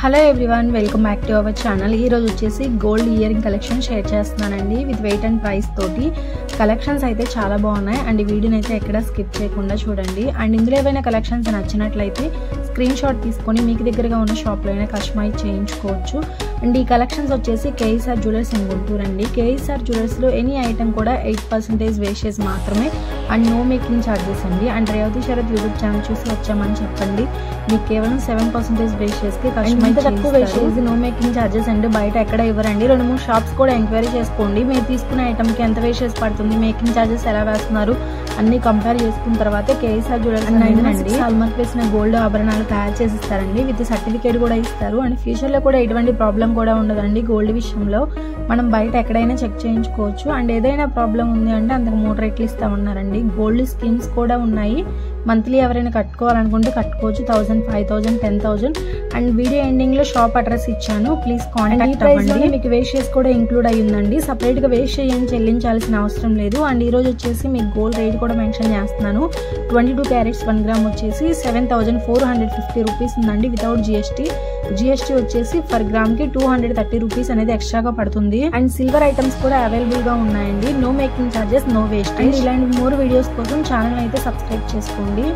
Hello everyone, welcome back to our channel. ఈ రోజు వచ్చేసి gold ear ring collection share చేస్తున్నానండి విత్ వెయిట్ అండ్ ప్రైస్ తోటి. Collections అయితే చాలా బాగున్నాయి అండ్ ఈ వీడియోని అయితే ఎక్కడ స్కిప్ చేయకుండా చూడండి. అండ్ ఇందులో ఏవైనా కలెక్షన్స్ నచ్చినట్లయితే స్క్రీన్ షాట్ తీసుకొని మీకు దగ్గరగా ఉన్న షాప్లో అయినా కస్టమైజ్ చేయించుకోవచ్చు. అండ్ ఈ కలెక్షన్స్ వచ్చేసి కేఎస్ఆర్ జ్యువెలర్స్ ఇన్ గుంటూరు అండి. కేఎస్ఆర్ జ్యువెలర్స్లో ఎనీ ఐటమ్ కూడా 8% వేస్టేజ్ మాత్రమే అండ్ నో మేకింగ్ ఛార్జెస్ అండి. And Revathi Sarath YouTube channel చూసి వచ్చామని చెప్పండి, మీకు కేవలం 7% వేస్టేజ్కి కస్టమైజ్ తక్కువ wastage, no making charges and బయట ఎక్కడ ఇవ్వరండి. 2-3 షాప్స్ కూడా ఎంక్వైరీ చేసుకోండి. మీరు తీసుకునే ఐటమ్కి ఎంత వేస్టేజ్ పడుతుంది, మేకింగ్ ఛార్జెస్ ఎలా వేస్తున్నారు అన్ని కంపేర్ చేసుకున్న తర్వాత కేఎస్ఆర్ జ్యువెలర్స్ అండి హల్మార్క్ వేసిన గోల్డ్ ఆభరణాలు తయారు చేసి ఇస్తారండి. విత్ సర్టిఫికేట్ కూడా ఇస్తారు. అండ్ ఫ్యూచర్లో కూడా ఎటువంటి ప్రాబ్లం కూడా ఉండదండి. గోల్డ్ విషయంలో మనం బయట ఎక్కడైనా చెక్ చేయించుకోవచ్చు. అండ్ ఏదైనా ప్రాబ్లం ఉంది అంటే అందుకు 3 రెట్లు ఇస్తామన్నారండి. గోల్డ్ స్కీమ్స్ కూడా ఉన్నాయి. మంత్లీ ఎవరైనా కట్టుకోవాలనుకుంటే కట్టుకోవచ్చు. 1000, 5000, 10,000. అండ్ వీడియో ఎండింగ్ లో షాప్ అడ్రస్ ఇచ్చాను, ప్లీజ్ కాంటాక్ట్ అవ్వండి. మీకు వేస్టేజ్ కూడా ఇంక్లూడ్ అయ్యి ఉందండి. సపరేట్ గా వేస్ట్ చేయని చెల్లించాల్సిన అవసరం లేదు. అండ్ ఈ రోజు వచ్చేసి మీకు గోల్డ్ రేట్ కూడా మెన్షన్ చేస్తున్నాను. 22 క్యారెట్స్ 1 గ్రామ్ వచ్చేసి 7,450 రూపీస్ ఉందండి వితౌట్ జిఎస్టీ. జిఎస్టీ వచ్చేసి పర్ గ్రామ్ కి 230 రూపీస్ అనేది ఎక్స్ట్రాగా పడుతుంది. అండ్ సిల్వర్ ఐటమ్స్ కూడా అవైలబుల్ గా ఉన్నాయండి. No making charges, no wastage. ఇలాంటి మోర్ వీడియోస్ కోసం ఛానల్ అయితే సబ్స్క్రైబ్ చేసుకోండి.